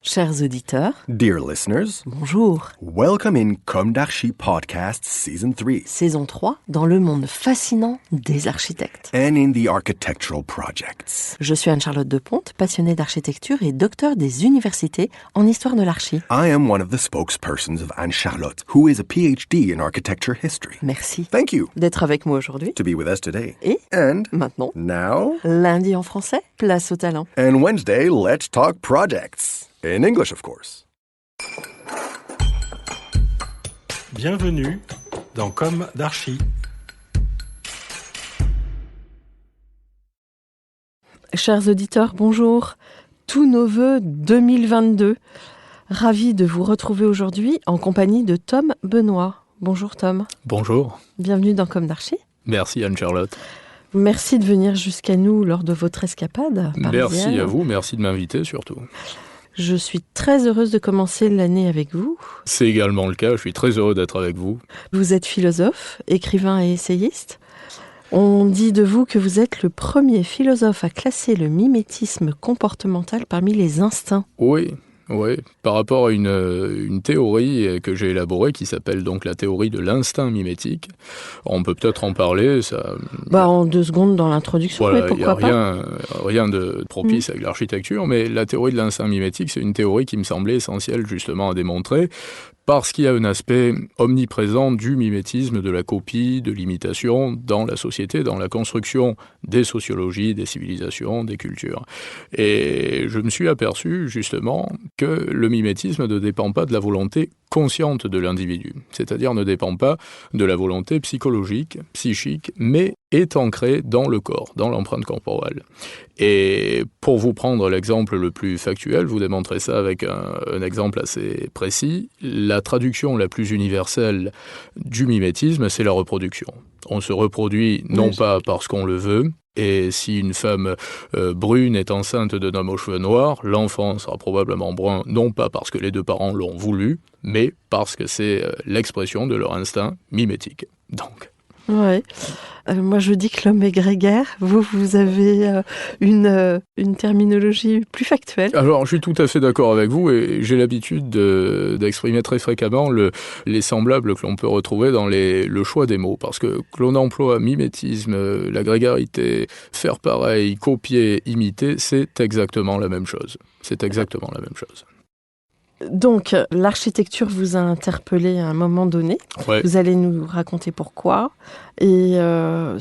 Chers auditeurs, Dear listeners, bonjour. welcome in Comme d'Archi Podcast Season 3 Saison 3, dans le monde fascinant des architectes. and in the architectural projects. Je suis Anne-Charlotte Deponte, passionnée d'architecture et docteur des universités en histoire de l'archi. I am one of the spokespersons of Anne-Charlotte, who is a PhD in architecture history. Merci Thank you d'être avec moi aujourd'hui. to be with us today. Et And maintenant, now, lundi en français, place au talent. and Wednesday, let's talk projects. In English, of course. Bienvenue dans Comme d'Archi. Chers auditeurs, bonjour. Tous nos vœux 2022. Ravi de vous retrouver aujourd'hui en compagnie de Tom Benoît. Bonjour Tom. Bonjour, Bienvenue dans Comme d'Archi. merci Anne-Charlotte. Merci de venir jusqu'à nous lors de votre escapade parisienne. Merci à vous, merci de m'inviter surtout. Je suis très heureuse de commencer l'année avec vous. C'est également le cas, je suis très heureux d'être avec vous. Vous êtes philosophe, écrivain et essayiste. On dit de vous que vous êtes le premier philosophe à classer le mimétisme comportemental parmi les instincts. Oui, par rapport à une théorie que j'ai élaborée qui s'appelle donc la théorie de l'instinct mimétique. On peut peut-être en parler, ça... En 2 secondes dans l'introduction, Voilà, mais il n'y a pourquoi pas. rien de propice avec l'architecture, mais la théorie de l'instinct mimétique, c'est une théorie qui me semblait essentielle justement à démontrer, parce qu'il y a un aspect omniprésent du mimétisme, de la copie, de l'imitation dans la société, dans la construction des sociologies, des civilisations, des cultures. Et je me suis aperçu justement que le mimétisme ne dépend pas de la volonté consciente de l'individu, c'est-à-dire ne dépend pas de la volonté psychologique, psychique, mais est ancré dans le corps, dans l'empreinte corporelle. Et pour vous prendre l'exemple le plus factuel, vous démontrez ça avec un exemple assez précis, la traduction la plus universelle du mimétisme, c'est la reproduction. On se reproduit non pas parce qu'on le veut, et si une femme brune est enceinte d'un homme aux cheveux noirs, l'enfant sera probablement brun, non pas parce que les deux parents l'ont voulu, mais parce que c'est l'expression de leur instinct mimétique. Donc... Ouais. Moi, je dis que l'homme est grégaire. Vous avez une terminologie plus factuelle. Alors, je suis tout à fait d'accord avec vous et j'ai l'habitude d'exprimer très fréquemment les semblables que l'on peut retrouver dans le choix des mots. Parce que l'on emploie mimétisme, la grégarité, faire pareil, copier, imiter, c'est exactement la même chose. C'est exactement la même chose. Donc, l'architecture vous a interpellé à un moment donné. Ouais. Vous allez nous raconter pourquoi. Et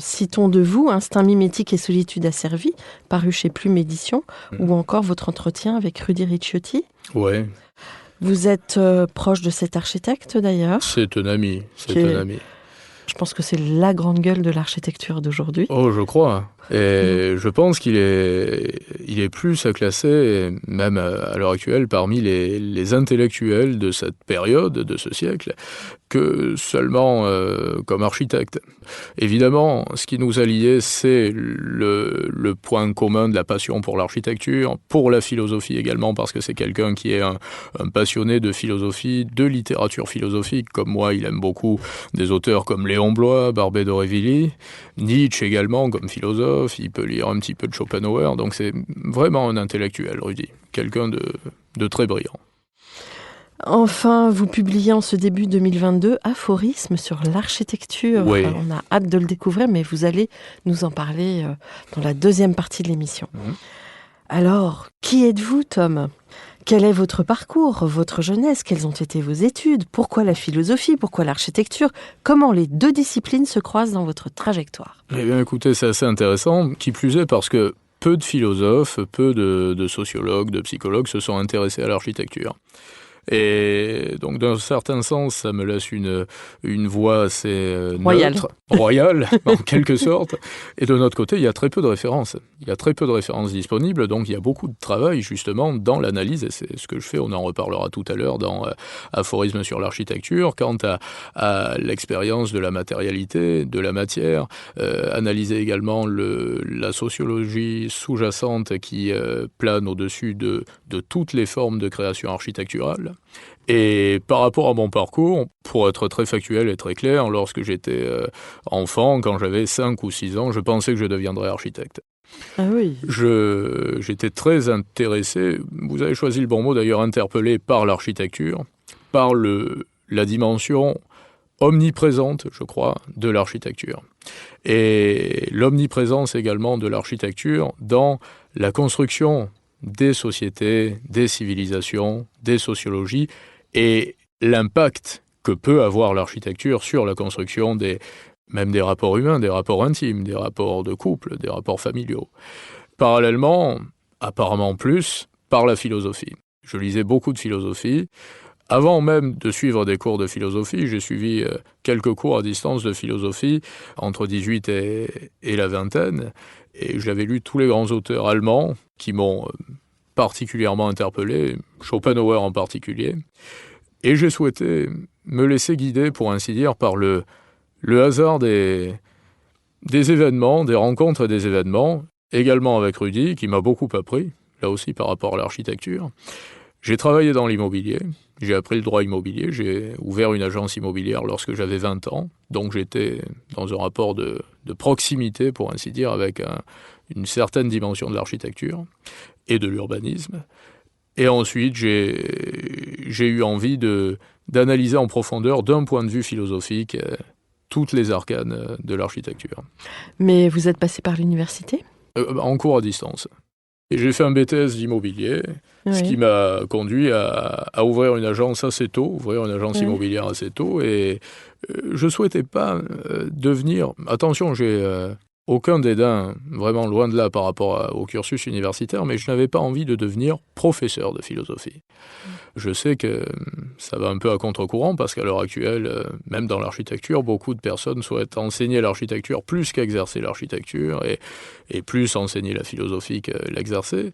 citons de vous Instinct mimétique et solitude asservie, paru chez Plume Édition, ou encore votre entretien avec Rudy Ricciotti. Ouais, Vous êtes proche de cet architecte d'ailleurs. c'est un ami, Je pense que c'est la grande gueule de l'architecture d'aujourd'hui. Oh, je crois. Et je pense qu'il est plus à classer, même à l'heure actuelle, parmi les intellectuels de cette période, de ce siècle, que seulement comme architecte. Évidemment, ce qui nous a liés, c'est le point commun de la passion pour l'architecture, pour la philosophie également, parce que c'est quelqu'un qui est un passionné de philosophie, de littérature philosophique, comme moi. Il aime beaucoup des auteurs comme Léon Bloy, Barbey d'Aurevilly, Nietzsche également comme philosophe. Il peut lire un petit peu de Schopenhauer, donc c'est vraiment un intellectuel, Rudy, quelqu'un de très brillant. Enfin, vous publiez en ce début 2022 Aphorisme sur l'architecture. Oui. On a hâte de le découvrir, mais vous allez nous en parler dans la deuxième partie de l'émission. Alors, qui êtes-vous, Tom ? Quel est votre parcours, votre jeunesse ? Quelles ont été vos études ? Pourquoi la philosophie ? Pourquoi l'architecture ? Comment les deux disciplines se croisent dans votre trajectoire ? Eh bien, écoutez, c'est assez intéressant, qui plus est parce que peu de philosophes, peu de sociologues, de psychologues se sont intéressés à l'architecture. Et donc, dans un certain sens, ça me laisse une voie assez neutre, royale, en quelque sorte. Et de notre côté, il y a très peu de références. Il y a très peu de références disponibles, donc il y a beaucoup de travail, justement, dans l'analyse, et c'est ce que je fais, on en reparlera tout à l'heure dans Aphorisme sur l'architecture, quant à l'expérience de la matérialité, de la matière, analyser également la sociologie sous-jacente qui plane au-dessus de toutes les formes de création architecturale. Et par rapport à mon parcours, pour être très factuel et très clair, lorsque j'étais enfant, quand j'avais 5 ou 6 ans, je pensais que je deviendrais architecte. Ah oui. J'étais très intéressé, vous avez choisi le bon mot d'ailleurs, interpellé par l'architecture, par la dimension omniprésente, je crois, de l'architecture. Et l'omniprésence également de l'architecture dans la construction des sociétés, des civilisations, des sociologies, et l'impact que peut avoir l'architecture sur la construction même des rapports humains, des rapports intimes, des rapports de couple, des rapports familiaux. Parallèlement, apparemment plus, par la philosophie. Je lisais beaucoup de philosophie. Avant même de suivre des cours de philosophie, j'ai suivi quelques cours à distance de philosophie entre 18 et la vingtaine, et j'avais lu tous les grands auteurs allemands qui m'ont particulièrement interpellé, Schopenhauer en particulier, et j'ai souhaité me laisser guider, pour ainsi dire, par le hasard des événements, des rencontres et des événements, également avec Rudy, qui m'a beaucoup appris, là aussi par rapport à l'architecture. J'ai travaillé dans l'immobilier, j'ai appris le droit immobilier, j'ai ouvert une agence immobilière lorsque j'avais 20 ans, donc j'étais dans un rapport de proximité, pour ainsi dire, avec une certaine dimension de l'architecture et de l'urbanisme. Et ensuite, j'ai eu envie d'analyser en profondeur, d'un point de vue philosophique, toutes les arcanes de l'architecture. Mais vous êtes passé par l'université ? En cours à distance. Et j'ai fait un BTS d'immobilier, ce qui m'a conduit à ouvrir une agence assez tôt, immobilière assez tôt. Et je ne souhaitais pas devenir... Attention, j'ai aucun dédain, vraiment loin de là par rapport au cursus universitaire, mais je n'avais pas envie de devenir professeur de philosophie. Je sais que ça va un peu à contre-courant, parce qu'à l'heure actuelle, même dans l'architecture, beaucoup de personnes souhaitent enseigner l'architecture plus qu'exercer l'architecture, et plus enseigner la philosophie que l'exercer,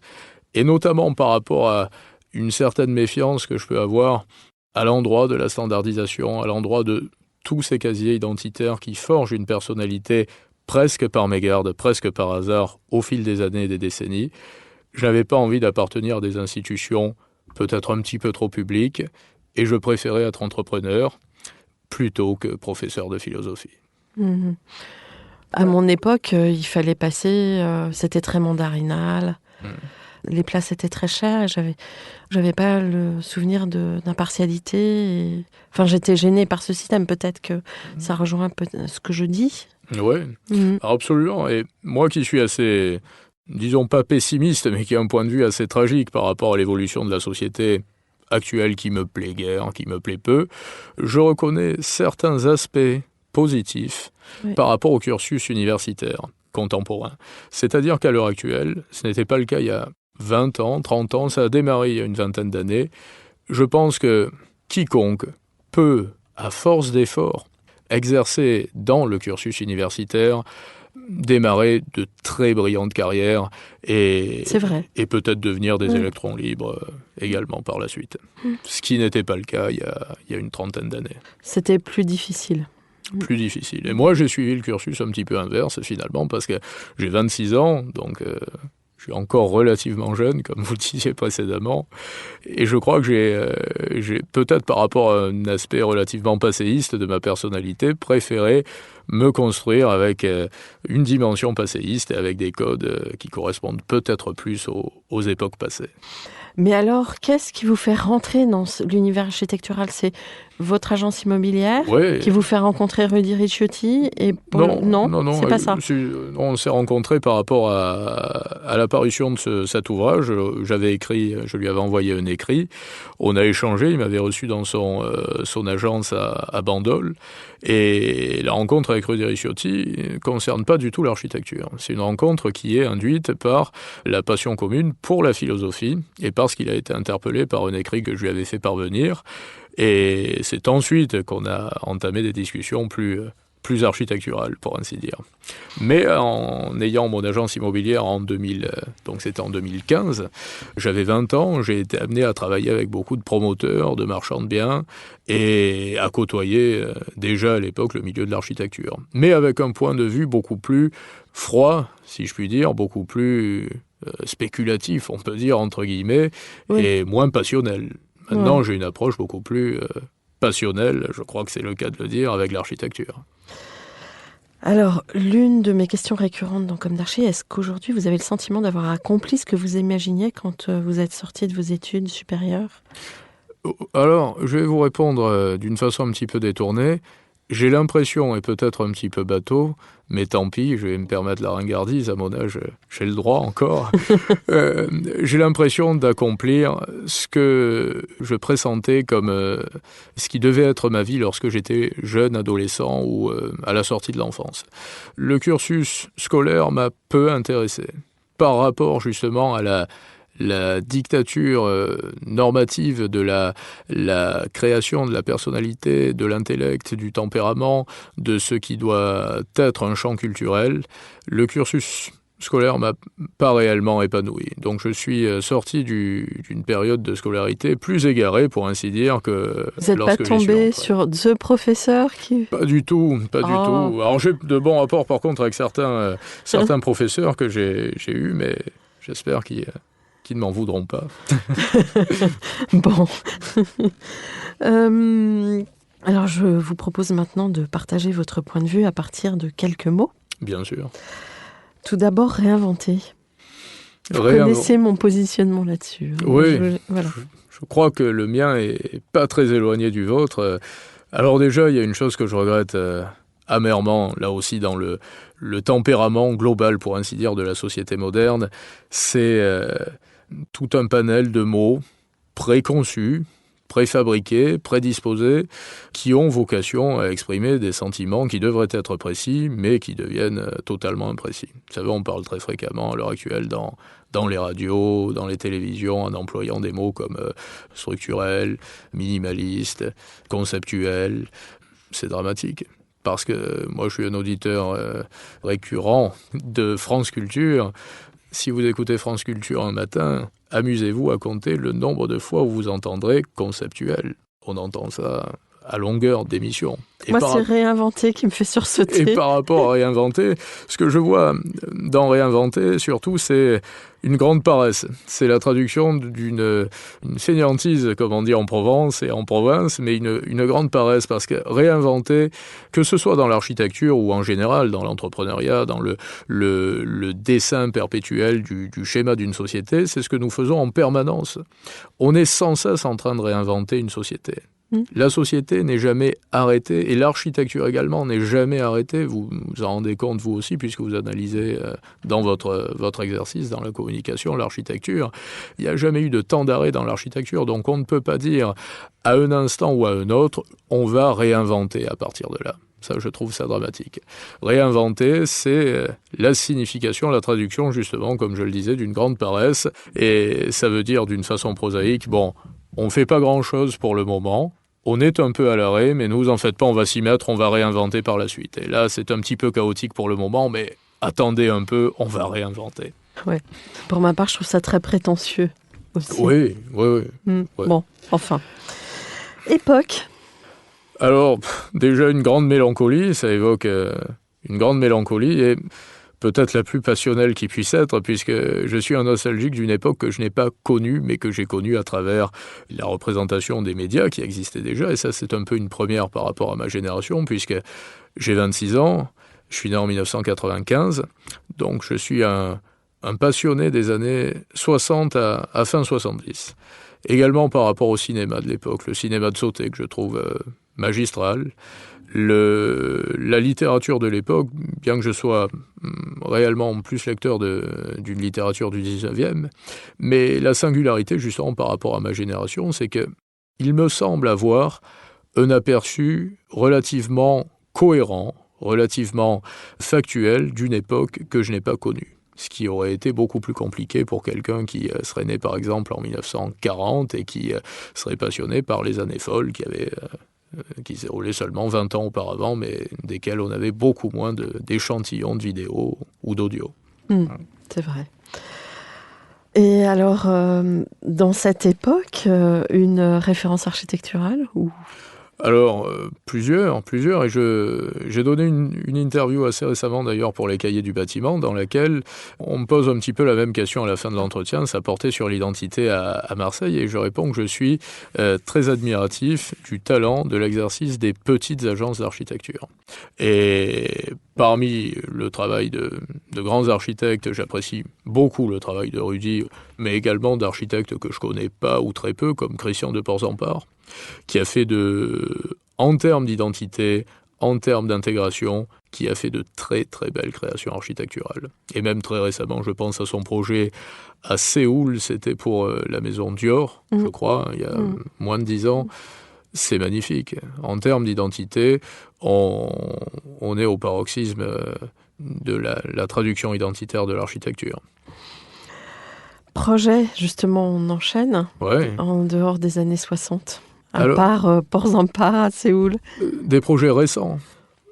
et notamment par rapport à une certaine méfiance que je peux avoir à l'endroit de la standardisation, à l'endroit de tous ces casiers identitaires qui forgent une personnalité presque par mégarde, presque par hasard, au fil des années et des décennies. Je n'avais pas envie d'appartenir à des institutions peut-être un petit peu trop publiques, et je préférais être entrepreneur plutôt que professeur de philosophie. Mmh. À mon époque, il fallait passer, c'était très mandarinal. Les places étaient très chères et j'avais pas le souvenir d'impartialité. Enfin, j'étais gênée par ce système. Peut-être que ça rejoint un peu ce que je dis. Oui, absolument. Et moi qui suis assez, disons pas pessimiste, mais qui a un point de vue assez tragique par rapport à l'évolution de la société actuelle qui me plaît guère, qui me plaît peu, je reconnais certains aspects positifs par rapport au cursus universitaire contemporain. C'est-à-dire qu'à l'heure actuelle, ce n'était pas le cas il y a 20 ans, 30 ans, ça a démarré il y a une vingtaine d'années. Je pense que quiconque peut, à force d'efforts, exercer dans le cursus universitaire, démarrer de très brillantes carrières et peut-être devenir des électrons libres également par la suite. Ce qui n'était pas le cas il y a une trentaine d'années. C'était plus difficile. Plus difficile. Et moi, j'ai suivi le cursus un petit peu inverse, finalement, parce que j'ai 26 ans, donc je suis encore relativement jeune, comme vous le disiez précédemment, et je crois que j'ai peut-être, par rapport à un aspect relativement passéiste de ma personnalité, préféré me construire avec une dimension passéiste et avec des codes qui correspondent peut-être plus aux époques passées. Mais alors, qu'est-ce qui vous fait rentrer dans l'univers architectural ? C'est votre agence immobilière qui vous fait rencontrer Rudy Ricciotti et Non, c'est pas ça. On s'est rencontrés par rapport à l'apparition de cet ouvrage. J'avais écrit, je lui avais envoyé un écrit. On a échangé, il m'avait reçu dans son agence à Bandol. Et la rencontre avec Rudy Ricciotti ne concerne pas du tout l'architecture. C'est une rencontre qui est induite par la passion commune pour la philosophie et parce qu'il a été interpellé par un écrit que je lui avais fait parvenir. Et c'est ensuite qu'on a entamé des discussions plus architecturales, pour ainsi dire. Mais en ayant mon agence immobilière donc c'était en 2015, j'avais 20 ans, j'ai été amené à travailler avec beaucoup de promoteurs, de marchands de biens, et à côtoyer déjà à l'époque le milieu de l'architecture. Mais avec un point de vue beaucoup plus froid, si je puis dire, beaucoup plus spéculatif, on peut dire, entre guillemets, et moins passionnel. Maintenant, j'ai une approche beaucoup plus passionnelle, je crois que c'est le cas de le dire, avec l'architecture. Alors, l'une de mes questions récurrentes dans Comme d'Archi, est-ce qu'aujourd'hui vous avez le sentiment d'avoir accompli ce que vous imaginiez quand vous êtes sorti de vos études supérieures ? Alors, je vais vous répondre d'une façon un petit peu détournée. J'ai l'impression, et peut-être un petit peu bateau, mais tant pis, je vais me permettre la ringardise, à mon âge, j'ai le droit encore. J'ai l'impression d'accomplir ce que je pressentais comme ce qui devait être ma vie lorsque j'étais jeune, adolescent ou à la sortie de l'enfance. Le cursus scolaire m'a peu intéressé par rapport justement à la dictature normative de la création de la personnalité, de l'intellect, du tempérament, de ce qui doit être un champ culturel. Le cursus scolaire m'a pas réellement épanoui. Donc je suis sorti d'une période de scolarité plus égarée, pour ainsi dire, que Vous n'êtes pas tombé sur ce professeur qui... Pas du tout, pas du tout. Alors j'ai de bons rapports par contre avec certains professeurs que j'ai eus, mais j'espère qu'ils ne m'en voudront pas. Bon. Alors, je vous propose maintenant de partager votre point de vue à partir de quelques mots. Bien sûr. Tout d'abord, réinventer. Vous connaissez mon positionnement là-dessus. Oui, voilà. Je crois que le mien est pas très éloigné du vôtre. Alors déjà, il y a une chose que je regrette amèrement, là aussi dans le tempérament global, pour ainsi dire, de la société moderne, c'est tout un panel de mots préconçus, préfabriqués, prédisposés, qui ont vocation à exprimer des sentiments qui devraient être précis, mais qui deviennent totalement imprécis. Vous savez, on parle très fréquemment à l'heure actuelle dans les radios, dans les télévisions, en employant des mots comme structurel, minimaliste, conceptuel. C'est dramatique. Parce que moi, je suis un auditeur récurrent de France Culture. Si vous écoutez France Culture un matin, amusez-vous à compter le nombre de fois où vous entendrez conceptuel. On entend ça à longueur d'émission. Moi, c'est réinventer qui me fait sursauter. Et par rapport à réinventer, ce que je vois dans réinventer, surtout, c'est une grande paresse. C'est la traduction d'une fainéantise, comme on dit en Provence et en province, mais une grande paresse, parce que réinventer, que ce soit dans l'architecture ou en général dans l'entrepreneuriat, dans le dessin perpétuel du schéma d'une société, c'est ce que nous faisons en permanence. On est sans cesse en train de réinventer une société. La société n'est jamais arrêtée, et l'architecture également n'est jamais arrêtée. Vous vous en rendez compte, vous aussi, puisque vous analysez dans votre exercice, dans la communication, l'architecture. Il n'y a jamais eu de temps d'arrêt dans l'architecture, donc on ne peut pas dire à un instant ou à un autre, on va réinventer à partir de là. Ça, je trouve ça dramatique. Réinventer, c'est la signification, la traduction, justement, comme je le disais, d'une grande paresse, et ça veut dire d'une façon prosaïque, bon, on ne fait pas grand-chose pour le moment, on est un peu à l'arrêt, mais ne vous en faites pas, on va s'y mettre, on va réinventer par la suite. Et là, c'est un petit peu chaotique pour le moment, mais attendez un peu, on va réinventer. Ouais. Pour ma part, je trouve ça très prétentieux aussi. Oui. Ouais. Bon, enfin. Époque. Alors, déjà une grande mélancolie, ça évoque une grande mélancolie, et peut-être la plus passionnelle qui puisse être, puisque je suis un nostalgique d'une époque que je n'ai pas connue, mais que j'ai connue à travers la représentation des médias qui existaient déjà, et ça c'est un peu une première par rapport à ma génération, puisque j'ai 26 ans, je suis né en 1995, donc je suis un passionné des années 60 à fin 70. Également par rapport au cinéma de l'époque, le cinéma de Sauté que je trouve magistral, la littérature de l'époque, bien que je sois réellement plus lecteur d'une littérature du 19e, mais la singularité justement par rapport à ma génération, c'est qu'il me semble avoir un aperçu relativement cohérent, relativement factuel d'une époque que je n'ai pas connue. Ce qui aurait été beaucoup plus compliqué pour quelqu'un qui serait né par exemple en 1940 et qui serait passionné par les années folles qui s'est roulé seulement 20 ans auparavant, mais desquels on avait beaucoup moins d'échantillons de vidéos ou d'audio. C'est vrai. Et alors, dans cette époque, une référence architecturale ou... Alors, plusieurs, et j'ai donné une interview assez récemment d'ailleurs pour les Cahiers du bâtiment, dans laquelle on me pose un petit peu la même question à la fin de l'entretien, ça portait sur l'identité à Marseille, et je réponds que je suis très admiratif du talent de l'exercice des petites agences d'architecture. Et parmi le travail de grands architectes, j'apprécie beaucoup le travail de Rudy, mais également d'architectes que je connais pas ou très peu, comme Christian de Porzampar, qui a fait en termes d'identité, en termes d'intégration, qui a fait de très très belles créations architecturales. Et même très récemment, je pense à son projet à Séoul, c'était pour la maison Dior, je crois, il y a moins de 10 ans. C'est magnifique. En termes d'identité, on est au paroxysme de la traduction identitaire de l'architecture. Projet, justement, on enchaîne en dehors des années 60, à part Porzampar à Séoul. Des projets récents.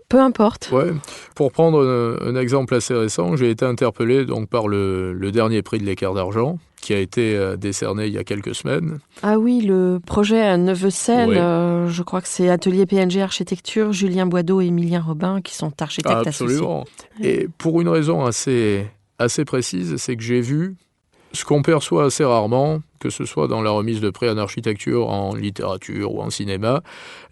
Peu importe. Ouais. Pour prendre un exemple assez récent, j'ai été interpellé donc, par le dernier prix de l'Équerre d'Argent, qui a été décerné il y a quelques semaines. Ah oui, le projet à Neuveux-Seine, je crois que c'est Atelier PNG Architecture, Julien Boideau et Emilien Robin qui sont architectes Absolument. associés. Et pour une raison assez précise, c'est que j'ai vu ce qu'on perçoit assez rarement, que ce soit dans la remise de prix en architecture, en littérature ou en cinéma,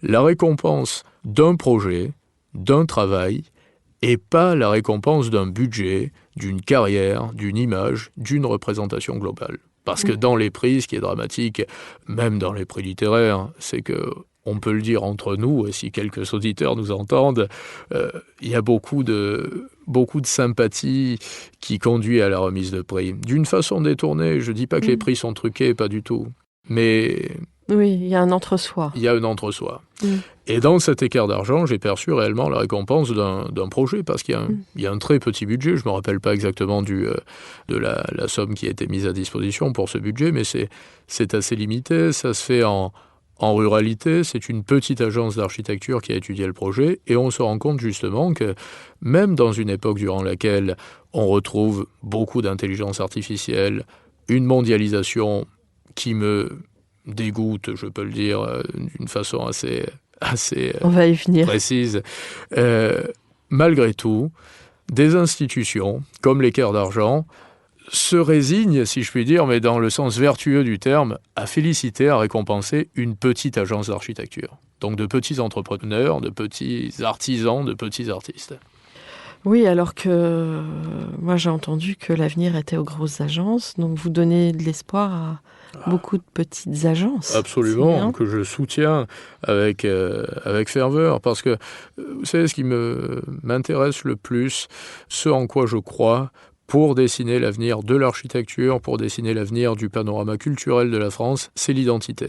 la récompense d'un projet, d'un travail, et pas la récompense d'un budget, d'une carrière, d'une image, d'une représentation globale. Parce que dans les prix, ce qui est dramatique, même dans les prix littéraires, c'est que, on peut le dire entre nous, et si quelques auditeurs nous entendent, il y a beaucoup de sympathie qui conduit à la remise de prix. D'une façon détournée, je ne dis pas que les prix sont truqués, pas du tout. Mais oui, il y a un entre-soi. Il y a un entre-soi. Et dans cet Équerre d'Argent, j'ai perçu réellement la récompense d'un projet, parce qu'il y a un très petit budget. Je ne me rappelle pas exactement de la somme qui a été mise à disposition pour ce budget, mais c'est assez limité. Ça se fait en ruralité, c'est une petite agence d'architecture qui a étudié le projet, et on se rend compte justement que même dans une époque durant laquelle on retrouve beaucoup d'intelligence artificielle, une mondialisation qui me dégoûte, je peux le dire d'une façon assez on va y venir. Précise, malgré tout, des institutions comme l'Équerre d'Argent se résigne, si je puis dire, mais dans le sens vertueux du terme, à féliciter, à récompenser une petite agence d'architecture. Donc de petits entrepreneurs, de petits artisans, de petits artistes. Oui, alors que moi j'ai entendu que l'avenir était aux grosses agences, donc vous donnez de l'espoir à beaucoup de petites agences. Absolument, que je soutiens avec ferveur, parce que vous savez ce qui m'intéresse le plus, ce en quoi je crois, pour dessiner l'avenir de l'architecture, pour dessiner l'avenir du panorama culturel de la France, c'est l'identité.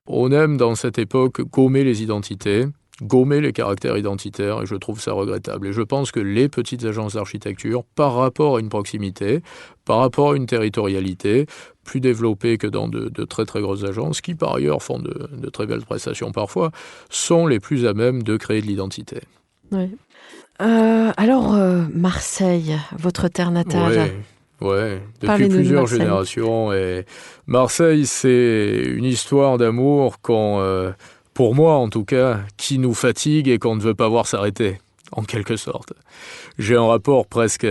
On aime dans cette époque gommer les identités, gommer les caractères identitaires, et je trouve ça regrettable. Et je pense que les petites agences d'architecture, par rapport à une proximité, par rapport à une territorialité, plus développée que dans de très très grosses agences, qui par ailleurs font de très belles prestations parfois, sont les plus à même de créer de l'identité. Oui. Alors, Marseille, votre terre natale. Oui, depuis plusieurs générations. Et Marseille, c'est une histoire d'amour pour moi en tout cas, qui nous fatigue et qu'on ne veut pas voir s'arrêter, en quelque sorte. J'ai un rapport presque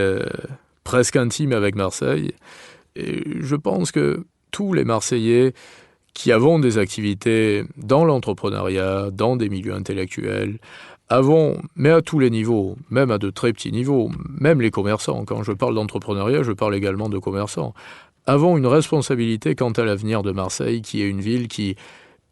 intime avec Marseille, et je pense que tous les Marseillais qui avons des activités dans l'entrepreneuriat, dans des milieux intellectuels, mais à tous les niveaux, même à de très petits niveaux, même les commerçants, quand je parle d'entrepreneuriat, je parle également de commerçants, avons une responsabilité quant à l'avenir de Marseille, qui est une ville qui,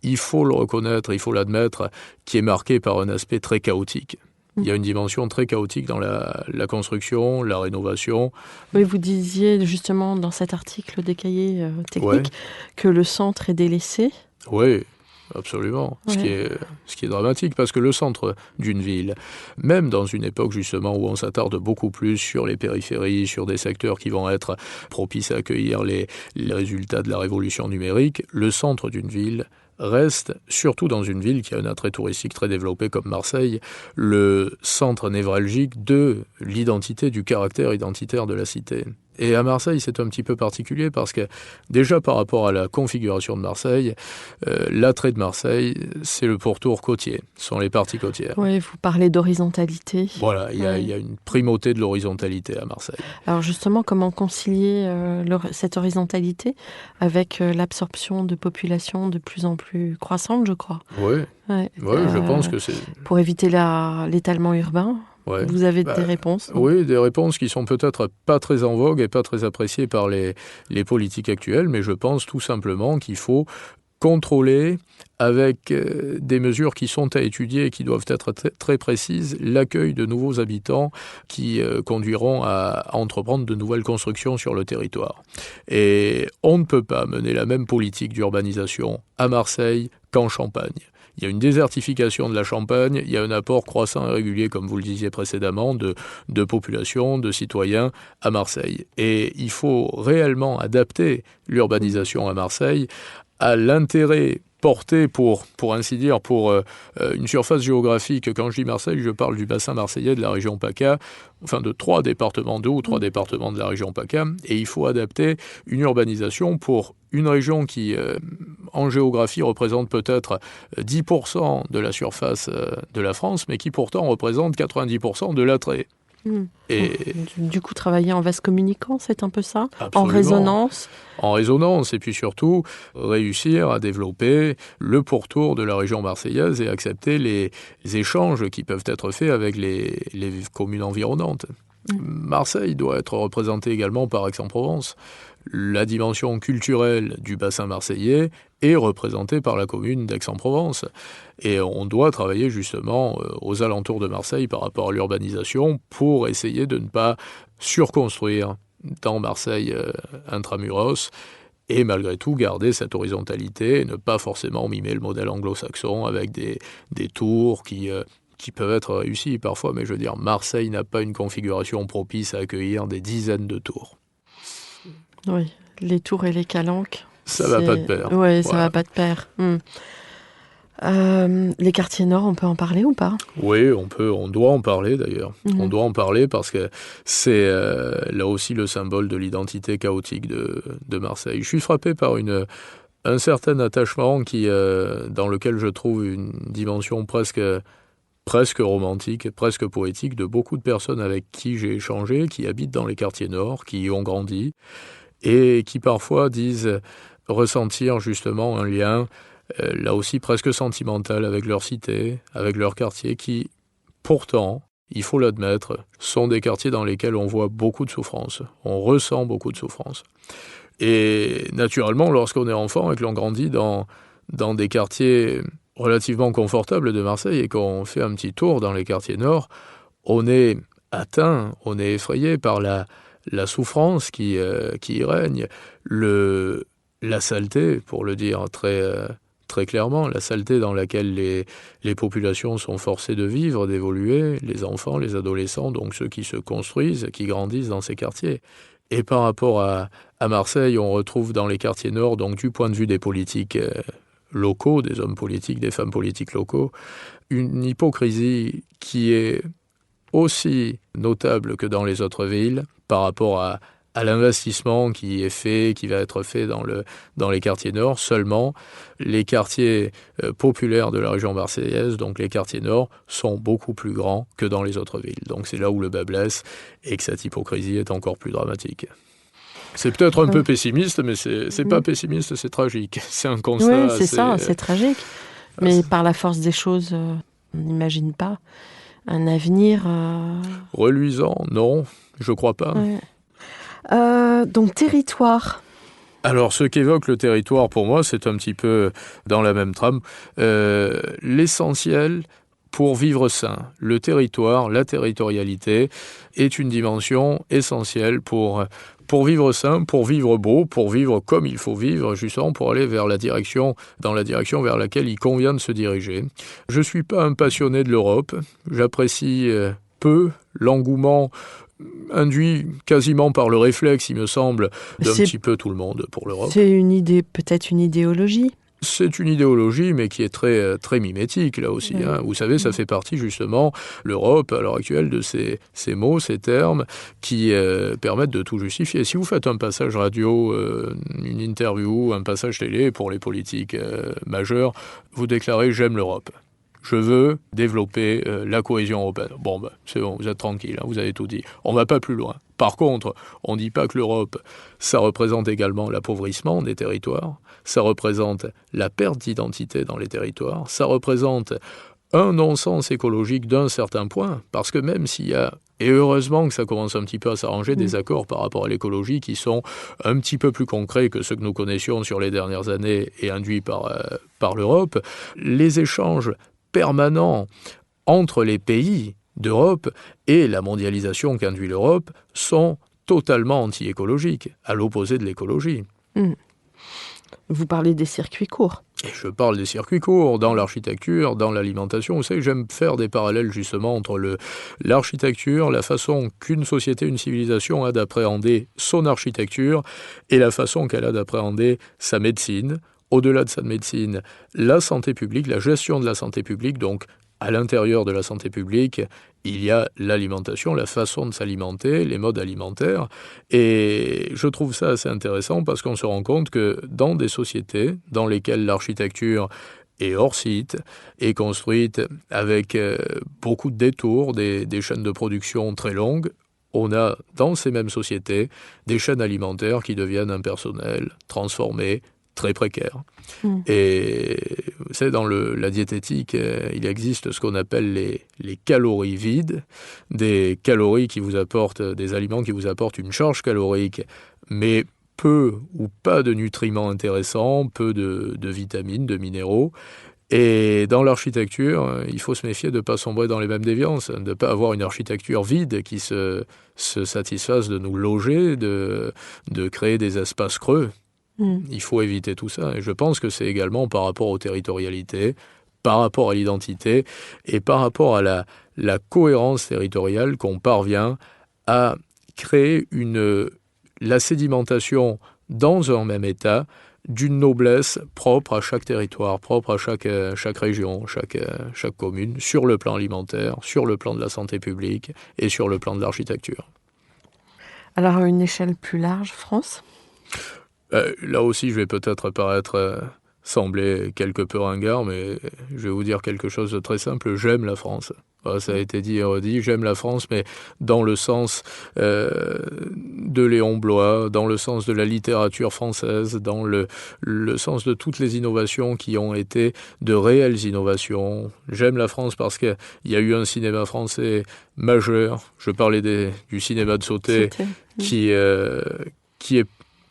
il faut le reconnaître, il faut l'admettre, qui est marquée par un aspect très chaotique. Il y a une dimension très chaotique dans la construction, la rénovation. Oui, vous disiez justement dans cet article des cahiers techniques que le centre est délaissé. Oui, absolument. Ce qui est dramatique, parce que le centre d'une ville, même dans une époque justement où on s'attarde beaucoup plus sur les périphéries, sur des secteurs qui vont être propices à accueillir les résultats de la révolution numérique, le centre d'une ville reste, surtout dans une ville qui a un attrait touristique très développé comme Marseille, le centre névralgique de l'identité, du caractère identitaire de la cité. Et à Marseille, c'est un petit peu particulier parce que déjà par rapport à la configuration de Marseille, l'attrait de Marseille, c'est le pourtour côtier, ce sont les parties côtières. Oui, vous parlez d'horizontalité. Voilà, il y a une primauté de l'horizontalité à Marseille. Alors justement, comment concilier cette horizontalité avec l'absorption de populations de plus en plus croissantes, je crois. Oui, je pense que c'est... Pour éviter l'étalement urbain. Ouais. Vous avez des réponses? Oui, des réponses qui sont peut-être pas très en vogue et pas très appréciées par les politiques actuelles, mais je pense tout simplement qu'il faut contrôler avec des mesures qui sont à étudier et qui doivent être très précises, l'accueil de nouveaux habitants qui conduiront à entreprendre de nouvelles constructions sur le territoire. Et on ne peut pas mener la même politique d'urbanisation à Marseille qu'en Champagne. Il y a une désertification de la Champagne, il y a un apport croissant et régulier, comme vous le disiez précédemment, de population, de citoyens à Marseille. Et il faut réellement adapter l'urbanisation à Marseille à l'intérêt porté pour ainsi dire, pour une surface géographique. Quand je dis Marseille, je parle du bassin marseillais, de la région PACA, enfin de 3 départements, 2 ou 3 départements de la région PACA, et il faut adapter une urbanisation pour une région qui, en géographie, représente peut-être 10% de la surface de la France, mais qui pourtant représente 90% de l'attrait. Et du coup, travailler en vase communicant, c'est un peu ça? Absolument. En résonance? En résonance, et puis surtout, réussir à développer le pourtour de la région marseillaise et accepter les échanges qui peuvent être faits avec les communes environnantes. Marseille doit être représentée également par Aix-en-Provence. La dimension culturelle du bassin marseillais est représentée par la commune d'Aix-en-Provence. Et on doit travailler justement aux alentours de Marseille par rapport à l'urbanisation pour essayer de ne pas surconstruire dans Marseille intramuros et malgré tout garder cette horizontalité et ne pas forcément mimer le modèle anglo-saxon avec des tours qui peuvent être réussies parfois. Mais je veux dire, Marseille n'a pas une configuration propice à accueillir des dizaines de tours. Oui, les tours et les calanques. Ça va pas de pair. Oui, ça va pas de pair. Les quartiers nord, on peut en parler ou pas? Oui, on doit en parler d'ailleurs. On doit en parler parce que c'est là aussi le symbole de l'identité chaotique de Marseille. Je suis frappé par un certain attachement dans lequel je trouve une dimension presque romantique, presque poétique de beaucoup de personnes avec qui j'ai échangé, qui habitent dans les quartiers nord, qui y ont grandi et qui parfois disent ressentir justement un lien là aussi presque sentimental avec leur cité, avec leur quartier, qui pourtant, il faut l'admettre, sont des quartiers dans lesquels on voit beaucoup de souffrance, on ressent beaucoup de souffrance. Et naturellement, lorsqu'on est enfant et que l'on grandit dans des quartiers relativement confortables de Marseille et qu'on fait un petit tour dans les quartiers nord, on est atteint, on est effrayé par la souffrance qui y règne, la saleté, pour le dire très clairement, la saleté dans laquelle les populations sont forcées de vivre, d'évoluer, les enfants, les adolescents, donc ceux qui se construisent, qui grandissent dans ces quartiers. Et par rapport à Marseille, on retrouve dans les quartiers nord, donc du point de vue des politiques locaux, des hommes politiques, des femmes politiques locaux, une hypocrisie qui est aussi notable que dans les autres villes par rapport à l'investissement qui va être fait dans les quartiers nord. Seulement, les quartiers populaires de la région marseillaise, donc les quartiers nord, sont beaucoup plus grands que dans les autres villes. Donc c'est là où le bât blesse et que cette hypocrisie est encore plus dramatique. C'est peut-être un peu pessimiste, mais c'est pas pessimiste, c'est tragique. C'est un constat. Oui, c'est ça, c'est tragique. Mais par la force des choses, on n'imagine pas un avenir... reluisant, non, je crois pas. Ouais. Donc, territoire. Alors, ce qu'évoque le territoire, pour moi, c'est un petit peu dans la même trame. L'essentiel pour vivre sain, le territoire, la territorialité, est une dimension essentielle pour vivre sain, pour vivre beau, pour vivre comme il faut vivre, justement pour aller dans la direction vers laquelle il convient de se diriger. Je ne suis pas un passionné de l'Europe. J'apprécie peu l'engouement induit quasiment par le réflexe, il me semble, d'un petit peu tout le monde pour l'Europe. C'est peut-être une idéologie. C'est une idéologie, mais qui est très, très mimétique, là aussi. Hein. Vous savez, ça fait partie, justement, l'Europe, à l'heure actuelle, de ces mots, ces termes, qui permettent de tout justifier. Si vous faites un passage radio, une interview, un passage télé pour les politiques majeurs, vous déclarez « J'aime l'Europe ». Je veux développer la cohésion européenne. Bon, c'est bon, vous êtes tranquille, hein, vous avez tout dit. On ne va pas plus loin. Par contre, on ne dit pas que l'Europe, ça représente également l'appauvrissement des territoires, ça représente la perte d'identité dans les territoires, ça représente un non-sens écologique d'un certain point, parce que même s'il y a, et heureusement que ça commence un petit peu à s'arranger, des accords par rapport à l'écologie qui sont un petit peu plus concrets que ceux que nous connaissions sur les dernières années et induits par l'Europe, les échanges permanents entre les pays d'Europe et la mondialisation qu'induit l'Europe sont totalement anti-écologiques, à l'opposé de l'écologie. Vous parlez des circuits courts. Et je parle des circuits courts dans l'architecture, dans l'alimentation. Vous savez, j'aime faire des parallèles justement entre l'architecture, la façon qu'une société, une civilisation a d'appréhender son architecture et la façon qu'elle a d'appréhender sa médecine. Au-delà de sa médecine, la santé publique, la gestion de la santé publique, donc à l'intérieur de la santé publique, il y a l'alimentation, la façon de s'alimenter, les modes alimentaires. Et je trouve ça assez intéressant parce qu'on se rend compte que dans des sociétés dans lesquelles l'architecture est hors site, est construite avec beaucoup de détours, des chaînes de production très longues, on a dans ces mêmes sociétés des chaînes alimentaires qui deviennent impersonnelles, transformées, très précaire. Et vous savez, dans la diététique, il existe ce qu'on appelle les calories vides, des calories qui vous apportent, des aliments qui vous apportent une charge calorique, mais peu ou pas de nutriments intéressants, peu de vitamines, de minéraux. Et dans l'architecture, il faut se méfier de ne pas sombrer dans les mêmes déviances, de ne pas avoir une architecture vide qui se satisfasse de nous loger, de créer des espaces creux. Il faut éviter tout ça. Et je pense que c'est également par rapport aux territorialités, par rapport à l'identité et par rapport à la cohérence territoriale qu'on parvient à créer la sédimentation dans un même état d'une noblesse propre à chaque territoire, propre à chaque région, chaque commune, sur le plan alimentaire, sur le plan de la santé publique et sur le plan de l'architecture. Alors, à une échelle plus large, France ? Là aussi, je vais peut-être sembler quelque peu ringard, mais je vais vous dire quelque chose de très simple. J'aime la France. Ça a été dit et redit. J'aime la France, mais dans le sens de Léon Bloy, dans le sens de la littérature française, dans le sens de toutes les innovations qui ont été de réelles innovations. J'aime la France parce qu'il y a eu un cinéma français majeur. Je parlais du cinéma de Sauté, qui est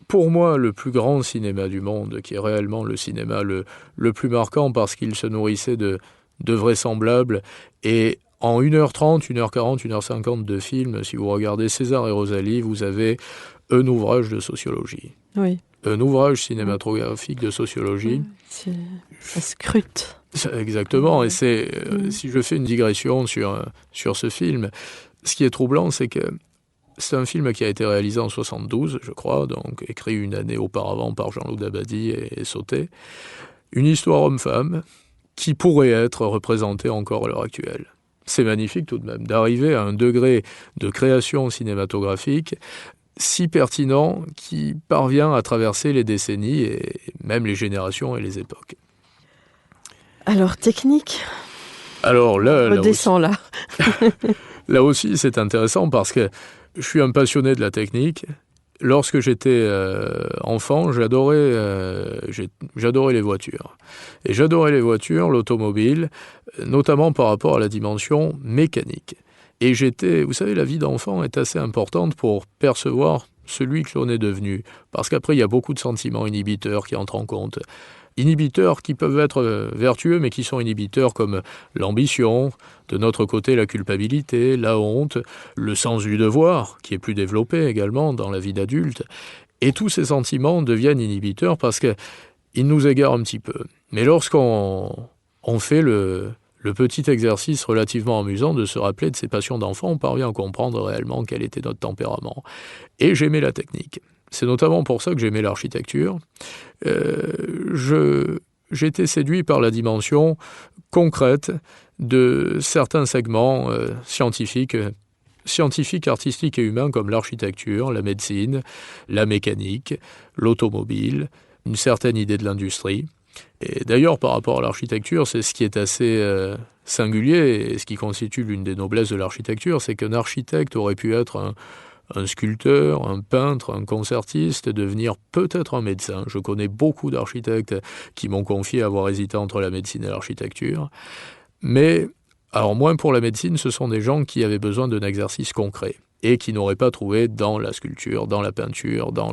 pour moi le plus grand cinéma du monde, qui est réellement le cinéma le plus marquant parce qu'il se nourrissait de vraisemblables. Et en 1h30, 1h40, 1h50 de film, si vous regardez César et Rosalie, vous avez un ouvrage de sociologie. Oui. Un ouvrage cinématographique de sociologie. Ça scrute. Exactement. Et si je fais une digression sur ce film, ce qui est troublant, c'est que c'est un film qui a été réalisé en 72, je crois, donc écrit une année auparavant par Jean-Loup Dabadi et Sauté. Une histoire homme-femme qui pourrait être représentée encore à l'heure actuelle. C'est magnifique tout de même d'arriver à un degré de création cinématographique si pertinent qui parvient à traverser les décennies et même les générations et les époques. Alors, technique ? Alors là, redescends là. Là aussi, c'est intéressant parce que je suis un passionné de la technique. Lorsque j'étais enfant, j'adorais les voitures. Et j'adorais les voitures, l'automobile, notamment par rapport à la dimension mécanique. Et vous savez, la vie d'enfant est assez importante pour percevoir celui que l'on est devenu. Parce qu'après, il y a beaucoup de sentiments inhibiteurs qui entrent en compte. Inhibiteurs qui peuvent être vertueux, mais qui sont inhibiteurs comme l'ambition, de notre côté la culpabilité, la honte, le sens du devoir, qui est plus développé également dans la vie d'adulte. Et tous ces sentiments deviennent inhibiteurs parce qu'ils nous égarent un petit peu. Mais lorsqu'on fait le petit exercice relativement amusant de se rappeler de ses passions d'enfant, on parvient à comprendre réellement quel était notre tempérament. Et j'aimais la technique. C'est notamment pour ça que j'aimais l'architecture. Je j'ai été séduit par la dimension concrète de certains segments scientifiques, artistiques et humains comme l'architecture, la médecine, la mécanique, l'automobile, une certaine idée de l'industrie. Et d'ailleurs, par rapport à l'architecture, c'est ce qui est assez singulier et ce qui constitue l'une des noblesses de l'architecture, c'est qu'un architecte aurait pu être un sculpteur, un peintre, un concertiste, devenir peut-être un médecin. Je connais beaucoup d'architectes qui m'ont confié avoir hésité entre la médecine et l'architecture. Mais, alors moins pour la médecine, ce sont des gens qui avaient besoin d'un exercice concret et qui n'auraient pas trouvé dans la sculpture, dans la peinture, dans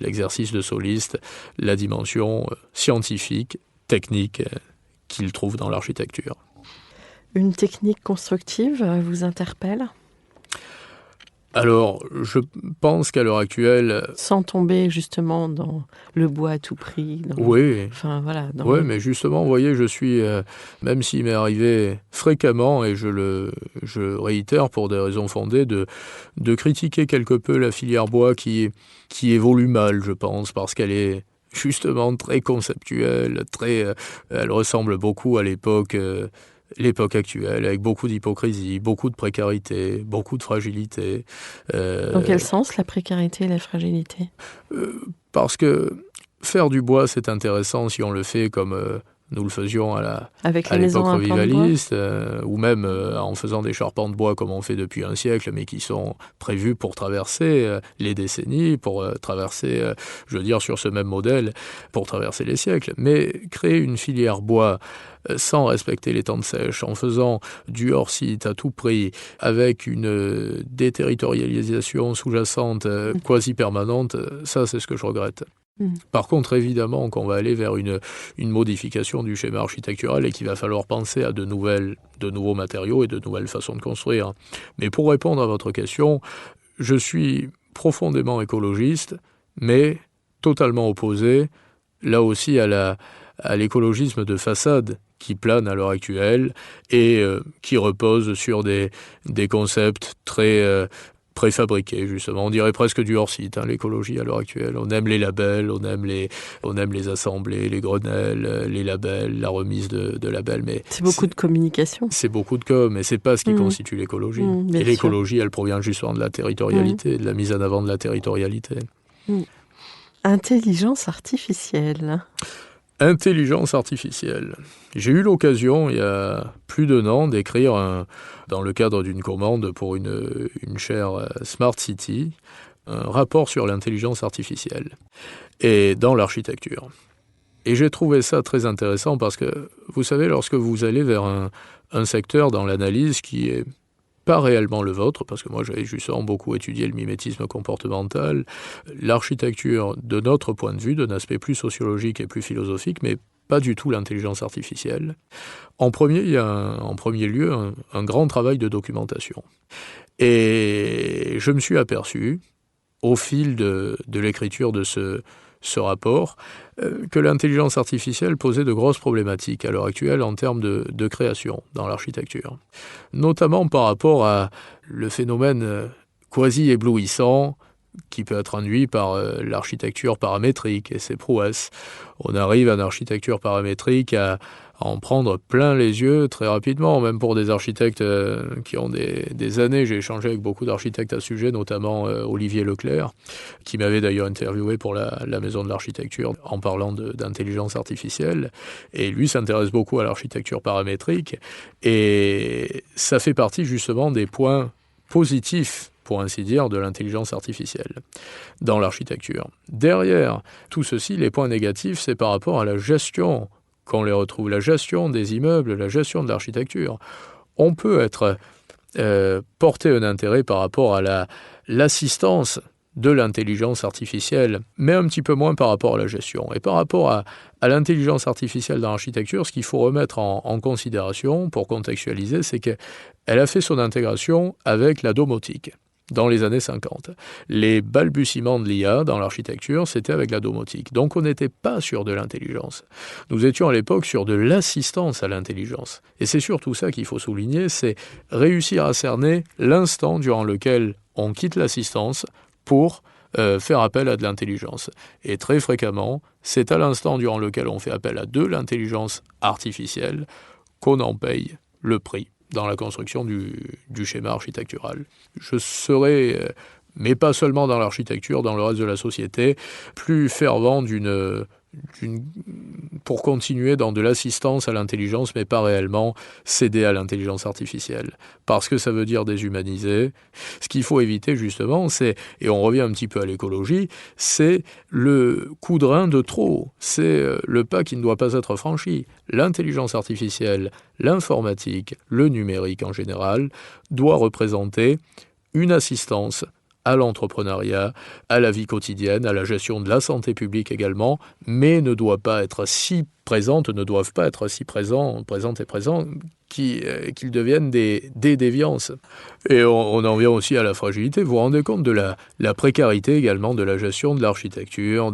l'exercice de soliste, la dimension scientifique, technique qu'ils trouvent dans l'architecture. Une technique constructive vous interpelle ? Alors, je pense qu'à l'heure actuelle... Sans tomber justement dans le bois à tout prix. Oui. Enfin, voilà. Oui, mais justement, vous voyez, je suis, même s'il m'est arrivé fréquemment, et je réitère pour des raisons fondées, de critiquer quelque peu la filière bois qui évolue mal, je pense, parce qu'elle est justement très conceptuelle, elle ressemble beaucoup à l'époque actuelle, avec beaucoup d'hypocrisie, beaucoup de précarité, beaucoup de fragilité. Dans quel sens, la précarité et la fragilité ? Parce que faire du bois, c'est intéressant si on le fait comme nous le faisions à l'époque revivaliste, ou même en faisant des charpents de bois comme on fait depuis un siècle, mais qui sont prévus pour traverser les décennies, pour traverser, sur ce même modèle, pour traverser les siècles. Mais créer une filière bois sans respecter les temps de sèche, en faisant du hors-site à tout prix, avec une déterritorialisation sous-jacente quasi permanente, ça c'est ce que je regrette. Par contre, évidemment qu'on va aller vers une modification du schéma architectural et qu'il va falloir penser à de nouveaux matériaux et de nouvelles façons de construire. Mais pour répondre à votre question, je suis profondément écologiste, mais totalement opposé, là aussi, à l'écologisme de façade qui plane à l'heure actuelle et qui repose sur des concepts très préfabriqués, justement. On dirait presque du hors-site, l'écologie à l'heure actuelle. On aime les labels, on aime les assemblées, les grenelles, les labels, la remise de labels. Mais c'est beaucoup de communication. C'est beaucoup de com, mais c'est pas ce qui constitue l'écologie. Et l'écologie, elle provient justement de la territorialité, de la mise en avant de la territorialité. Intelligence artificielle. Intelligence artificielle. J'ai eu l'occasion, il y a plus d'1 an, d'écrire, dans le cadre d'une commande pour une chaire Smart City, un rapport sur l'intelligence artificielle et dans l'architecture. Et j'ai trouvé ça très intéressant parce que, vous savez, lorsque vous allez vers un secteur dans l'analyse qui est pas réellement le vôtre, parce que moi j'avais justement beaucoup étudié le mimétisme comportemental, l'architecture de notre point de vue, d'un aspect plus sociologique et plus philosophique, mais pas du tout l'intelligence artificielle. En premier lieu, un grand travail de documentation. Et je me suis aperçu, au fil de l'écriture de ce rapport, que l'intelligence artificielle posait de grosses problématiques à l'heure actuelle en termes de création dans l'architecture. Notamment par rapport à le phénomène quasi éblouissant qui peut être induit par l'architecture paramétrique et ses prouesses. On arrive à une architecture paramétrique à en prendre plein les yeux très rapidement, même pour des architectes qui ont des années. J'ai échangé avec beaucoup d'architectes à ce sujet, notamment Olivier Leclerc, qui m'avait d'ailleurs interviewé pour la Maison de l'Architecture en parlant d'intelligence artificielle. Et lui s'intéresse beaucoup à l'architecture paramétrique. Et ça fait partie justement des points positifs, pour ainsi dire, de l'intelligence artificielle dans l'architecture. Derrière tout ceci, les points négatifs, c'est par rapport à la gestion qu'on les retrouve, la gestion des immeubles, la gestion de l'architecture. On peut être porter un intérêt par rapport à l'assistance de l'intelligence artificielle, mais un petit peu moins par rapport à la gestion. Et par rapport à l'intelligence artificielle dans l'architecture, ce qu'il faut remettre en considération, pour contextualiser, c'est qu'elle a fait son intégration avec la domotique dans les années 50. Les balbutiements de l'IA dans l'architecture, c'était avec la domotique. Donc on n'était pas sur de l'intelligence. Nous étions à l'époque sur de l'assistance à l'intelligence. Et c'est surtout ça qu'il faut souligner, c'est réussir à cerner l'instant durant lequel on quitte l'assistance pour faire appel à de l'intelligence. Et très fréquemment, c'est à l'instant durant lequel on fait appel à de l'intelligence artificielle qu'on en paye le prix dans la construction du schéma architectural. Je serais, mais pas seulement dans l'architecture, dans le reste de la société, plus fervent pour continuer dans de l'assistance à l'intelligence, mais pas réellement céder à l'intelligence artificielle. Parce que ça veut dire déshumaniser. Ce qu'il faut éviter, justement, et on revient un petit peu à l'écologie, c'est le coup de rein de trop. C'est le pas qui ne doit pas être franchi. L'intelligence artificielle, l'informatique, le numérique en général, doit représenter une assistance à l'entrepreneuriat, à la vie quotidienne, à la gestion de la santé publique également, mais ne doivent pas être si présentes qu'ils deviennent des déviances. Et on en vient aussi à la fragilité. Vous vous rendez compte de la précarité également de la gestion de l'architecture,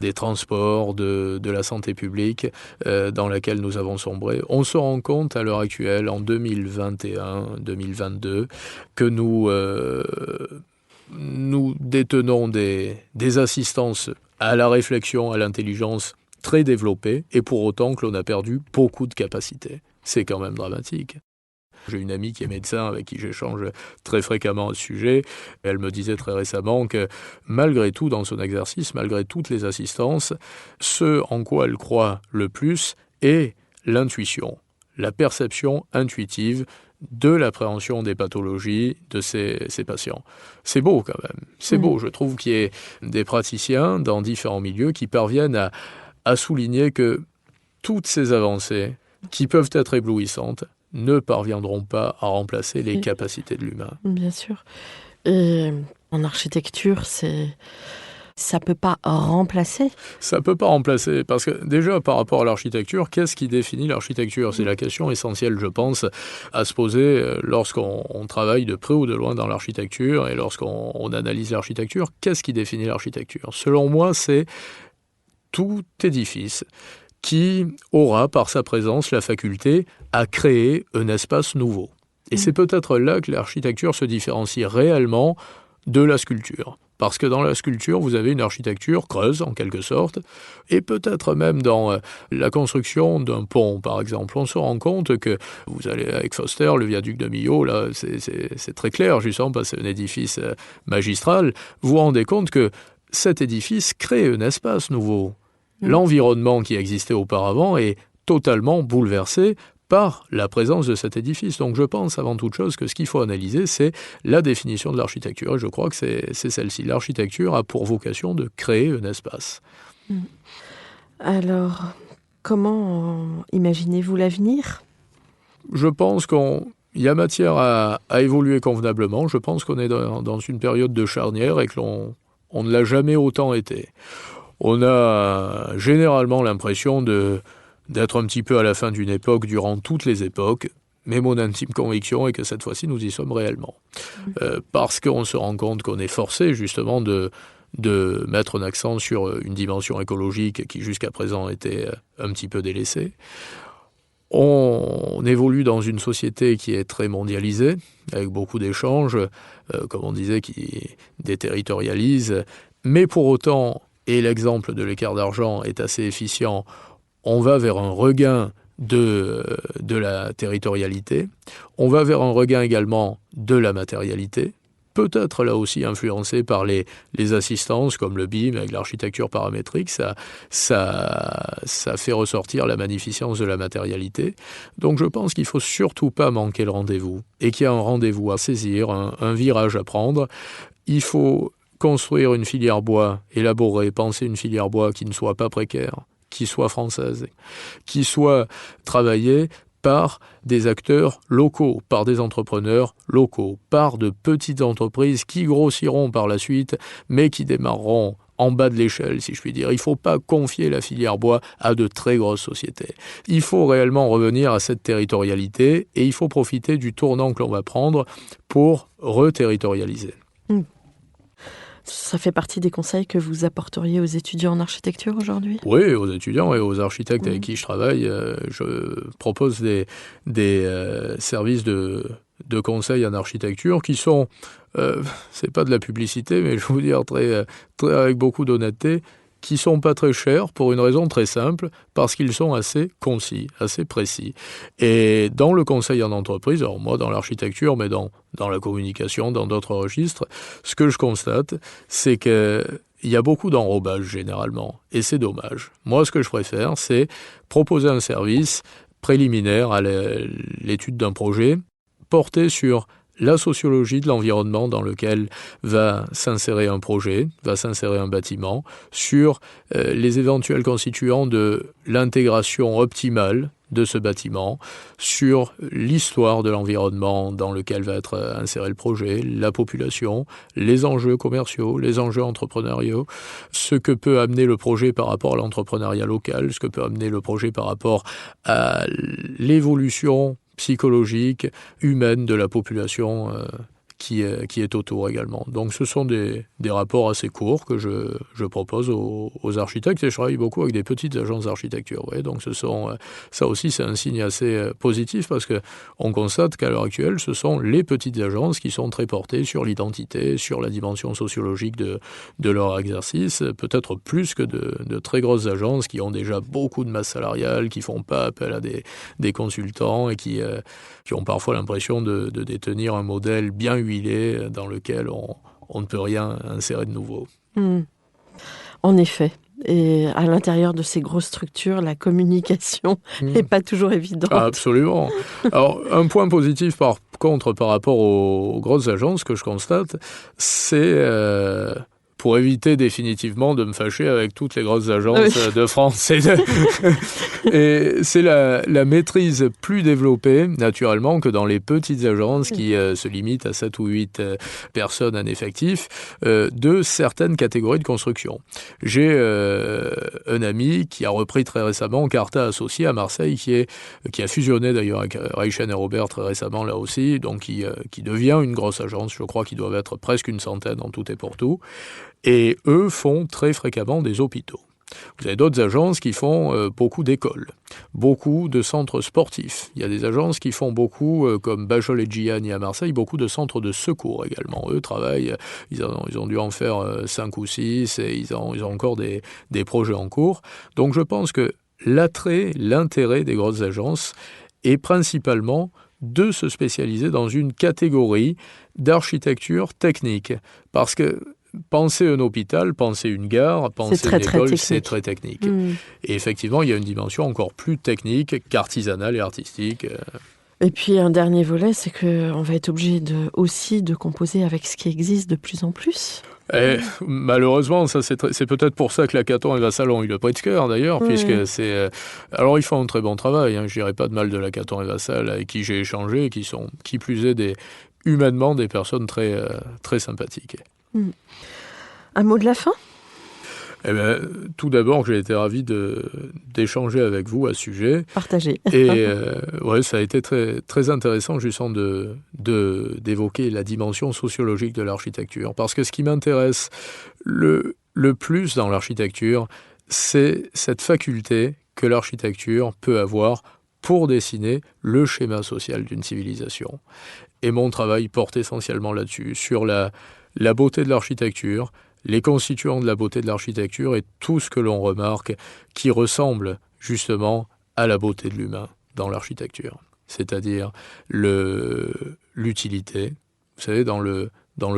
des transports, de la santé publique dans laquelle nous avons sombré. On se rend compte à l'heure actuelle, en 2021-2022, que nous détenons des assistances à la réflexion, à l'intelligence très développées, et pour autant que l'on a perdu beaucoup de capacités. C'est quand même dramatique. J'ai une amie qui est médecin avec qui j'échange très fréquemment à ce sujet. Elle me disait très récemment que malgré tout dans son exercice, malgré toutes les assistances, ce en quoi elle croit le plus est l'intuition, la perception intuitive de l'appréhension des pathologies de ces patients. C'est beau quand même, c'est beau. Je trouve qu'il y ait des praticiens dans différents milieux qui parviennent à souligner que toutes ces avancées, qui peuvent être éblouissantes, ne parviendront pas à remplacer les capacités de l'humain. Bien sûr. Et en architecture, ça peut pas remplacer ? Ça peut pas remplacer, parce que déjà par rapport à l'architecture, qu'est-ce qui définit l'architecture ? C'est la question essentielle, je pense, à se poser lorsqu'on travaille de près ou de loin dans l'architecture et lorsqu'on analyse l'architecture. Qu'est-ce qui définit l'architecture ? Selon moi, c'est tout édifice qui aura par sa présence la faculté à créer un espace nouveau. Et c'est peut-être là que l'architecture se différencie réellement de la sculpture. Parce que dans la sculpture, vous avez une architecture creuse, en quelque sorte, et peut-être même dans la construction d'un pont, par exemple. On se rend compte que vous allez avec Foster, le viaduc de Millau, là, c'est très clair, justement, parce que c'est un édifice magistral. Vous vous rendez compte que cet édifice crée un espace nouveau. L'environnement qui existait auparavant est totalement bouleversé par la présence de cet édifice. Donc je pense avant toute chose que ce qu'il faut analyser, c'est la définition de l'architecture. Et je crois que c'est celle-ci. L'architecture a pour vocation de créer un espace. Alors, comment imaginez-vous l'avenir ? Je pense qu'il y a matière à évoluer convenablement. Je pense qu'on est dans une période de charnière et que l'on ne l'a jamais autant été. On a généralement l'impression d'être un petit peu à la fin d'une époque durant toutes les époques, mais mon intime conviction est que cette fois-ci, nous y sommes réellement. Parce qu'on se rend compte qu'on est forcé justement de mettre un accent sur une dimension écologique qui jusqu'à présent était un petit peu délaissée. On évolue dans une société qui est très mondialisée, avec beaucoup d'échanges, comme on disait, qui déterritorialise, mais pour autant, et l'exemple de l'écart d'argent est assez efficient, on va vers un regain de la territorialité, on va vers un regain également de la matérialité, peut-être là aussi influencé par les assistances comme le BIM avec l'architecture paramétrique, ça fait ressortir la magnificence de la matérialité. Donc je pense qu'il ne faut surtout pas manquer le rendez-vous et qu'il y a un rendez-vous à saisir, un virage à prendre. Il faut construire une filière bois, élaborer, penser une filière bois qui ne soit pas précaire, qui soit française, qui soit travaillée par des acteurs locaux, par des entrepreneurs locaux, par de petites entreprises qui grossiront par la suite, mais qui démarreront en bas de l'échelle, si je puis dire. Il ne faut pas confier la filière bois à de très grosses sociétés. Il faut réellement revenir à cette territorialité et il faut profiter du tournant que l'on va prendre pour reterritorialiser. Ça fait partie des conseils que vous apporteriez aux étudiants en architecture aujourd'hui ? Oui, aux étudiants et aux architectes avec qui je travaille. Je propose des services de de conseils en architecture qui sont, c'est pas de la publicité, mais je vais vous dire avec beaucoup d'honnêteté, qui sont pas très chers pour une raison très simple, parce qu'ils sont assez concis, assez précis. Et dans le conseil en entreprise, alors moi dans l'architecture, mais dans la communication, dans d'autres registres, ce que je constate, c'est que il y a beaucoup d'enrobage généralement, et c'est dommage. Moi, ce que je préfère, c'est proposer un service préliminaire à l'étude d'un projet, porté sur la sociologie de l'environnement dans lequel va s'insérer un projet, va s'insérer un bâtiment, sur les éventuels constituants de l'intégration optimale de ce bâtiment, sur l'histoire de l'environnement dans lequel va être inséré le projet, la population, les enjeux commerciaux, les enjeux entrepreneuriaux, ce que peut amener le projet par rapport à l'entrepreneuriat local, ce que peut amener le projet par rapport à l'évolution psychologique, humaine de la population qui est autour également. Donc ce sont des rapports assez courts que je propose aux architectes, et je travaille beaucoup avec des petites agences d'architecture. Ouais. Donc ça aussi c'est un signe assez positif, parce qu'on constate qu'à l'heure actuelle, ce sont les petites agences qui sont très portées sur l'identité, sur la dimension sociologique de leur exercice, peut-être plus que de très grosses agences qui ont déjà beaucoup de masse salariale, qui font pas appel à des consultants et qui ont parfois l'impression de détenir un modèle bien huilé dans lequel on ne peut rien insérer de nouveau. En effet. Et à l'intérieur de ces grosses structures, la communication n'est pas toujours évidente. Absolument. Alors, un point positif par contre par rapport aux grosses agences que je constate, c'est pour éviter définitivement de me fâcher avec toutes les grosses agences de France. Et c'est la maîtrise plus développée, naturellement, que dans les petites agences qui se limitent à 7 ou 8 personnes en effectif, de certaines catégories de construction. J'ai un ami qui a repris très récemment Carta Associés à Marseille, qui a fusionné d'ailleurs avec Reichen et Robert très récemment là aussi, donc qui devient une grosse agence. Je crois qu'ils doivent être presque une centaine en tout et pour tout. Et eux font très fréquemment des hôpitaux. Vous avez d'autres agences qui font beaucoup d'écoles, beaucoup de centres sportifs. Il y a des agences qui font beaucoup, comme Bajol et Gianni à Marseille, beaucoup de centres de secours également. Eux travaillent, ils ont dû en faire 5 ou 6, et ils ont encore des projets en cours. Donc je pense que l'intérêt des grosses agences est principalement de se spécialiser dans une catégorie d'architecture technique. Parce que penser un hôpital, penser une gare, penser une école, c'est très technique. Et effectivement, il y a une dimension encore plus technique qu'artisanale et artistique. Et puis un dernier volet, c'est qu'on va être obligé aussi de composer avec ce qui existe de plus en plus. Et malheureusement, ça c'est peut-être pour ça que Lacaton et Vassal ont eu le prix de cœur d'ailleurs, puisque c'est... Alors ils font un très bon travail, je dirais pas de mal de Lacaton et Vassal, avec qui j'ai échangé, qui sont, qui plus est, humainement des personnes très, très sympathiques. Un mot de la fin ? Eh bien, tout d'abord, j'ai été ravi d'échanger avec vous à ce sujet. Partagé. Et ça a été très, très intéressant justement d'évoquer la dimension sociologique de l'architecture. Parce que ce qui m'intéresse le plus dans l'architecture, c'est cette faculté que l'architecture peut avoir pour dessiner le schéma social d'une civilisation. Et mon travail porte essentiellement là-dessus, sur la beauté de l'architecture, les constituants de la beauté de l'architecture et tout ce que l'on remarque qui ressemble justement à la beauté de l'humain dans l'architecture. C'est-à-dire l'utilité. Vous savez, dans le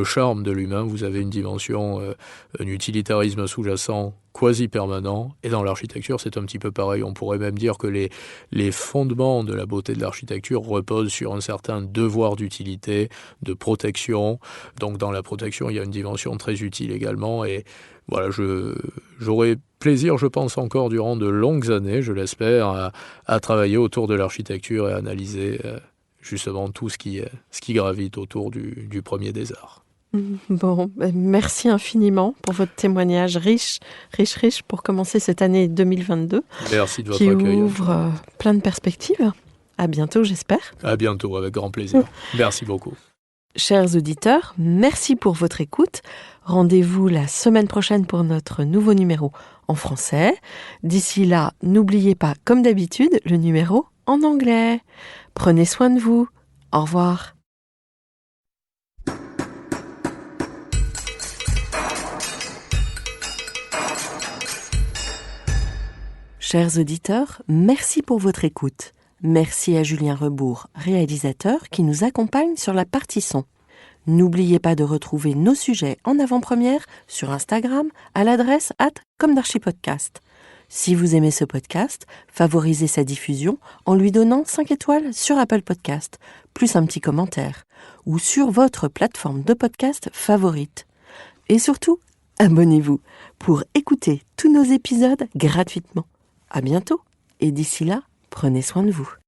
charme de l'humain, vous avez une dimension, un utilitarisme sous-jacent quasi permanent. Et dans l'architecture, c'est un petit peu pareil. On pourrait même dire que les fondements de la beauté de l'architecture reposent sur un certain devoir d'utilité, de protection. Donc dans la protection, il y a une dimension très utile également. Et voilà, j'aurai plaisir, je pense encore durant de longues années, je l'espère, à travailler autour de l'architecture et à analyser justement tout ce qui gravite autour du premier des arts. Bon, merci infiniment pour votre témoignage riche pour commencer cette année 2022. Merci de votre accueil. Qui ouvre plein de perspectives. À bientôt, j'espère. À bientôt, avec grand plaisir. Merci beaucoup. Chers auditeurs, merci pour votre écoute. Rendez-vous la semaine prochaine pour notre nouveau numéro en français. D'ici là, n'oubliez pas, comme d'habitude, le numéro en anglais. Prenez soin de vous. Au revoir. Chers auditeurs, merci pour votre écoute. Merci à Julien Rebourg, réalisateur, qui nous accompagne sur la partie son. N'oubliez pas de retrouver nos sujets en avant-première sur Instagram à l'adresse @comdarchipodcast. Si vous aimez ce podcast, favorisez sa diffusion en lui donnant 5 étoiles sur Apple Podcast, plus un petit commentaire, ou sur votre plateforme de podcast favorite. Et surtout, abonnez-vous pour écouter tous nos épisodes gratuitement. À bientôt, et d'ici là, prenez soin de vous.